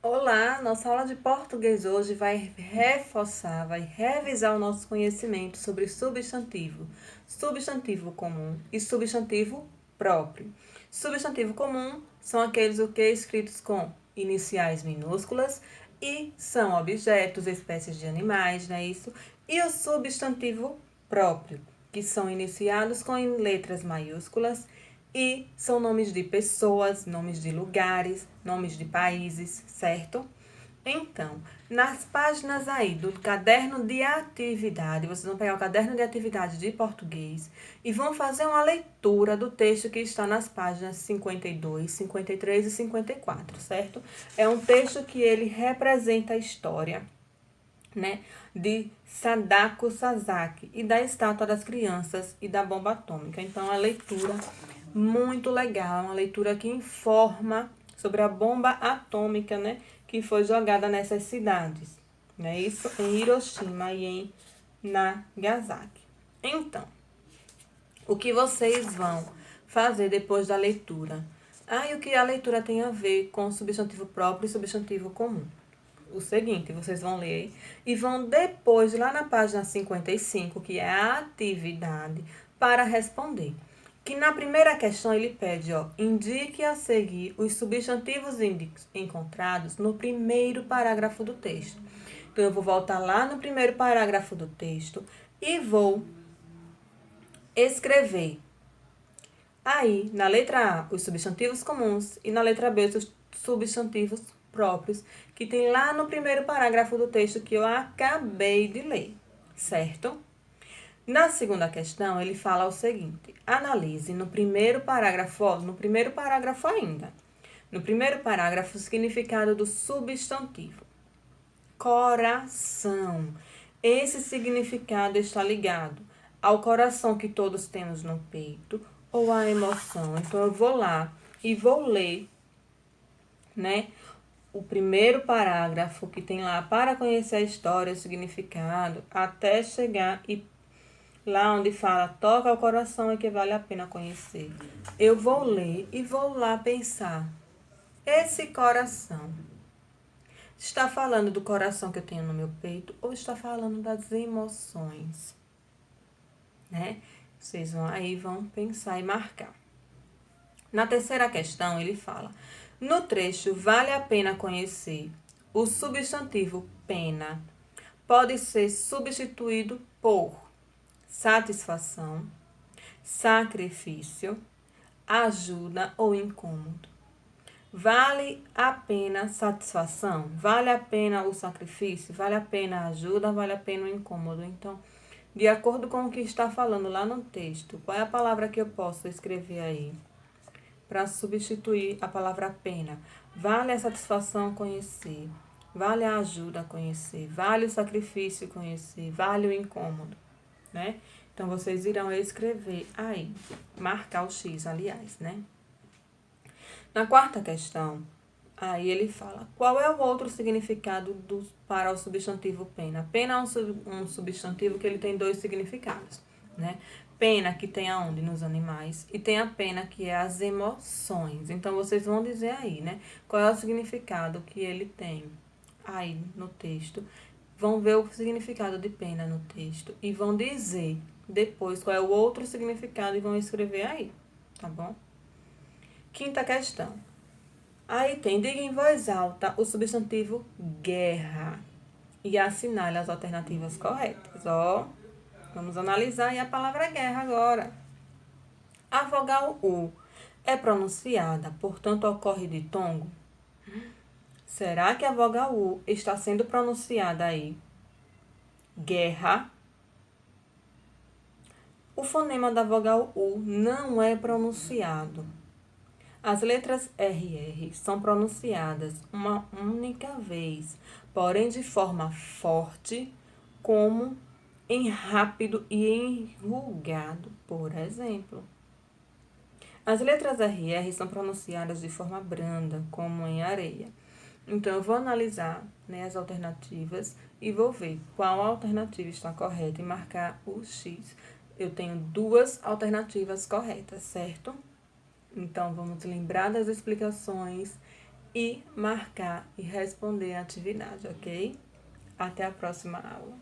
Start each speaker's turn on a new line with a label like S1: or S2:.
S1: Olá, nossa aula de português hoje vai reforçar, vai revisar o nosso conhecimento sobre substantivo, substantivo comum e substantivo próprio. Substantivo comum são aqueles o que escritos com iniciais minúsculas e são objetos, espécies de animais, não é isso? E o substantivo próprio, que são iniciados com letras maiúsculas e são nomes de pessoas, nomes de lugares, nomes de países, certo? Então, nas páginas aí do caderno de atividade, vocês vão pegar o caderno de atividade de português e vão fazer uma leitura do texto que está nas páginas 52, 53 e 54, certo? É um texto que ele representa a história, né, de Sadako Sasaki e da Estátua das Crianças e da Bomba Atômica. Então, a leitura muito legal, uma leitura que informa sobre a bomba atômica, né, que foi jogada nessas cidades, né, isso em Hiroshima e em Nagasaki. Então, o que vocês vão fazer depois da leitura? E o que a leitura tem a ver com substantivo próprio e substantivo comum? O seguinte, vocês vão ler e vão depois, lá na página 55, que é a atividade, para responder. Que na primeira questão ele pede, indique a seguir os substantivos encontrados no primeiro parágrafo do texto. Então, eu vou voltar lá no primeiro parágrafo do texto e vou escrever aí, na letra A, os substantivos comuns e na letra B, os substantivos próprios, que tem lá no primeiro parágrafo do texto que eu acabei de ler, certo? Na segunda questão, ele fala o seguinte: analise no primeiro parágrafo, no primeiro parágrafo ainda. No primeiro parágrafo, o significado do substantivo. Coração. Esse significado está ligado ao coração que todos temos no peito ou à emoção. Então, eu vou lá e vou ler, né, o primeiro parágrafo que tem lá para conhecer a história, o significado, até chegar e lá onde fala toca ao coração é que vale a pena conhecer. Eu vou ler e vou lá pensar. Esse coração está falando do coração que eu tenho no meu peito ou está falando das emoções, né? Vocês vão aí vão pensar e marcar. Na terceira questão, ele fala: no trecho vale a pena conhecer o substantivo pena. Pode ser substituído por satisfação, sacrifício, ajuda ou incômodo. Vale a pena satisfação? Vale a pena o sacrifício? Vale a pena a ajuda? Vale a pena o incômodo? Então, de acordo com o que está falando lá no texto, qual é a palavra que eu posso escrever aí para substituir a palavra pena? Vale a satisfação conhecer? Vale a ajuda conhecer? Vale o sacrifício conhecer? Vale o incômodo, né? Então, vocês irão escrever aí, marcar o X, aliás, né? Na quarta questão, aí ele fala, qual é o outro significado para o substantivo pena? Pena é um substantivo que ele tem dois significados, né? Pena que tem aonde? Nos animais, e tem a pena que é as emoções. Então, vocês vão dizer aí, né? Qual é o significado que ele tem aí no texto. Vão ver o significado de pena no texto e vão dizer depois qual é o outro significado e vão escrever aí, tá bom? Quinta questão. Aí tem, diga em voz alta o substantivo guerra e assinale as alternativas corretas. Vamos analisar aí a palavra guerra agora. A vogal U é pronunciada, portanto ocorre ditongo? Será que a vogal U está sendo pronunciada aí? Guerra. O fonema da vogal U não é pronunciado. As letras RR são pronunciadas uma única vez, porém de forma forte, como em rápido e enrugado, por exemplo. As letras RR são pronunciadas de forma branda, como em areia. Então, eu vou analisar, né, as alternativas e vou ver qual alternativa está correta e marcar o X. Eu tenho duas alternativas corretas, certo? Então, vamos lembrar das explicações e marcar e responder a atividade, ok? Até a próxima aula.